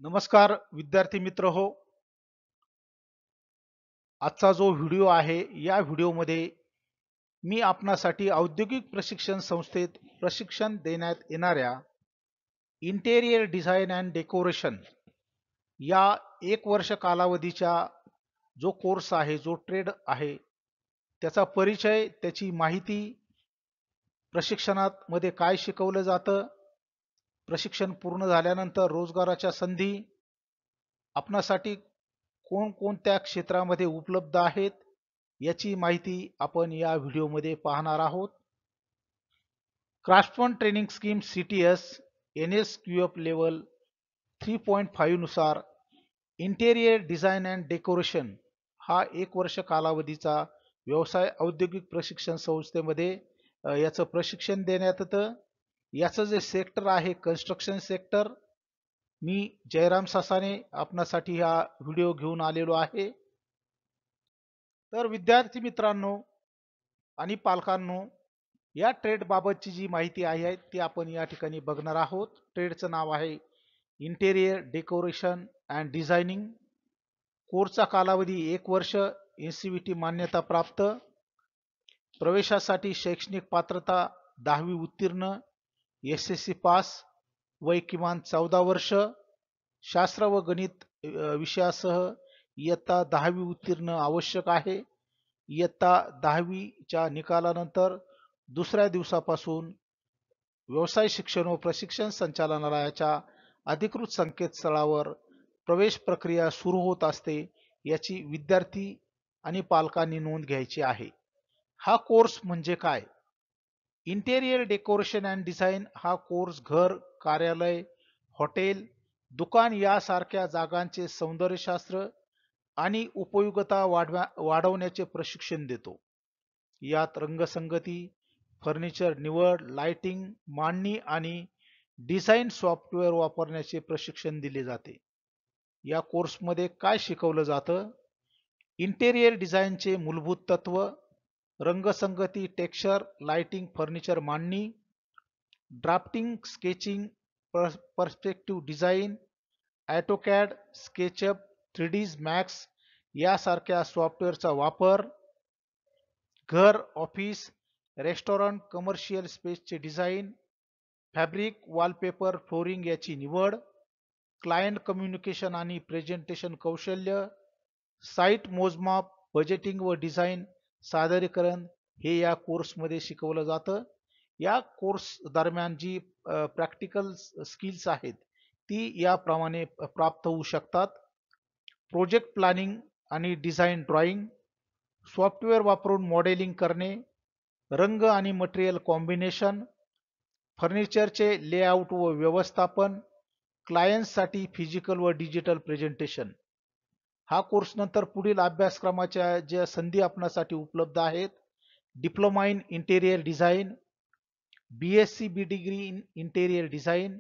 नमस्कार विद्यार्थी मित्र हो. आजचा जो व्हिडिओ आहे या व्हिडिओमध्ये मी आपणासाठी औद्योगिक प्रशिक्षण संस्थेत प्रशिक्षण देण्यात येणाऱ्या इंटेरियर डिझाइन अँड डेकोरेशन या 1 वर्ष कालावधीच्या जो कोर्स आहे, जो ट्रेड आहे, त्याचा परिचय, त्याची माहिती, प्रशिक्षणात मध्ये काय शिकवलं जातं, प्रशिक्षण पूर्ण झाल्यानंतर रोजगाराच्या संधी आपणासाठी कोणकोणत्या क्षेत्रामध्ये उपलब्ध आहेत याची माहिती आपण या व्हिडिओमध्ये पाहणार आहोत. Craftsman training scheme CTS NSQF level 3.5 नुसार इंटेरियर डिझाइन अँड डेकोरेशन हा 1 वर्ष कालावधीचा व्यवसाय औद्योगिक प्रशिक्षण संस्थेमध्ये याचं प्रशिक्षण देण्यात येतं. याचं जे सेक्टर आहे कन्स्ट्रक्शन सेक्टर, मी जयराम सासाने आपणासाठी हा व्हिडिओ घेऊन आलेलो आहे. तर विद्यार्थी मित्रांनो आणि पालकांनो, या ट्रेड बाबतची जी माहिती आहे ती आपण या ठिकाणी बघणार आहोत. ट्रेडचं नाव आहे इंटेरियर डेकोरेशन अँड डिझायनिंग. कोर्सचा कालावधी 1 वर्ष, NCVT मान्यता प्राप्त. प्रवेशासाठी शैक्षणिक पात्रता 10वी उत्तीर्ण, SSC पास, वय किमान 14 वर्ष, शास्त्र व गणित विषयासह इयत्ता 10वी उत्तीर्ण आवश्यक आहे. इयत्ता 10वीच्या निकालानंतर दुसऱ्या दिवसापासून व्यवसाय शिक्षण व प्रशिक्षण संचालनालयाच्या अधिकृत संकेतस्थळावर प्रवेश प्रक्रिया सुरू होत असते, याची विद्यार्थी आणि पालकांनी नोंद घ्यायची आहे. हा कोर्स म्हणजे काय? इंटेरियर डेकोरेशन अँड डिझाइन हा कोर्स घर, कार्यालय, हॉटेल, दुकान यासारख्या जागांचे सौंदर्यशास्त्र आणि उपयुक्तता वाढवण्याचे प्रशिक्षण देतो. यात रंगसंगती, फर्निचर निवड, लाइटिंग, मांडणी आणि डिझाइन सॉफ्टवेअर वापरण्याचे प्रशिक्षण दिले जाते. या कोर्समध्ये काय शिकवलं जातं? इंटेरियर डिझाइनचे मूलभूत तत्व, रंगसंगती, टेक्स्चर, लाइटिंग, फर्निचर मांडणी, drafting, sketching, perspective design, AutoCAD, SketchUp, 3D max यासारख्या सॉफ्टवेअरचा वापर, घर, ऑफिस, रेस्टॉरंट, कमर्शियल स्पेसचे डिझाइन, फॅब्रिक, वॉलपेपर, फ्लोरिंग याची निवड, क्लायंट कम्युनिकेशन आणि प्रेझेंटेशन कौशल्य, साइट मोजमाप, बजेटिंग व डिझाइन सादरीकरण हे या कोर्समध्ये शिकवलं जातं. या कोर्स दरम्यान जी प्रॅक्टिकल स्किल्स आहेत ती याप्रमाणे प्राप्त होऊ शकतात. प्रोजेक्ट प्लॅनिंग आणि डिझाइन ड्रॉइंग, सॉफ्टवेअर वापरून मॉडेलिंग करणे, रंग आणि मटेरियल कॉम्बिनेशन, फर्निचरचे लेआउट व व्यवस्थापन, क्लायंट्ससाठी फिजिकल व डिजिटल प्रेझेंटेशन. हा कोर्स नंतर पुढील अभ्यासक्रमाच्या ज्या संधी आपणासाठी उपलब्ध आहेत: diploma in interior design, BSc B degree in interior design,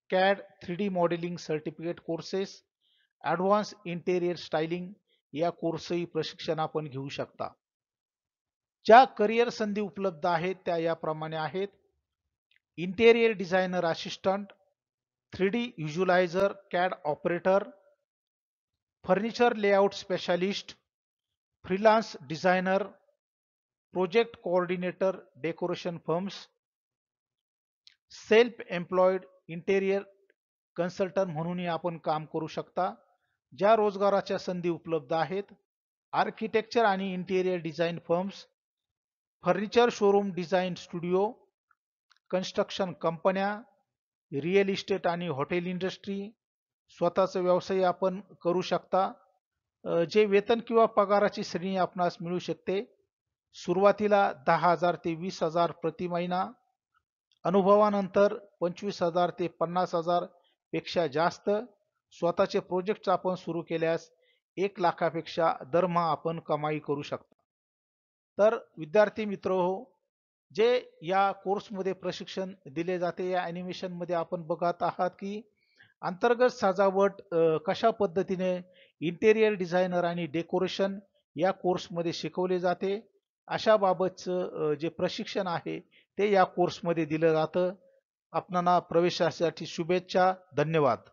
CAD 3D modelling certificate courses, advance interior styling या कोर्सही प्रशिक्षण आपण घेऊ शकता. ज्या करिअर संधी उपलब्ध आहेत त्या याप्रमाणे आहेत: interior designer assistant, 3D व्हिज्युअलायझर, CAD operator, furniture layout specialist, freelance designer, project coordinator, decoration firms, self employed interior consultant म्हणूनही आपण काम करू शकता. ज्या रोजगाराच्या संधी उपलब्ध आहेत: आर्किटेक्चर आणि interior design firms, furniture showroom, design studio, construction कंपन्या, रिअल इस्टेट आणि हॉटेल इंडस्ट्री, स्वतःचा व्यवसाय आपण करू शकता. जे वेतन किंवा पगाराची श्रेणी आपणास मिळू शकते: सुरुवातीला 10,000 ते 20,000 प्रति महिना, अनुभवानंतर 25,000 ते 50,000 पेक्षा जास्त. स्वतःचे प्रोजेक्ट आपण सुरू केल्यास 1 लाखापेक्षा दरमहा आपण कमाई करू शकता. तर विद्यार्थी मित्र हो, जे या कोर्समध्ये प्रशिक्षण दिले जाते, या ॲनिमेशन मध्ये आपण बघत आहात की अंतर्गत सजावट कशा पद्धतीने इंटेरियर डिझायनर आणि डेकोरेशन या कोर्समध्ये शिकवले जाते, अशा बाबतचं जे प्रशिक्षण आहे ते या कोर्समध्ये दिलं जातं. आपणाला प्रवेशासाठी शुभेच्छा. धन्यवाद.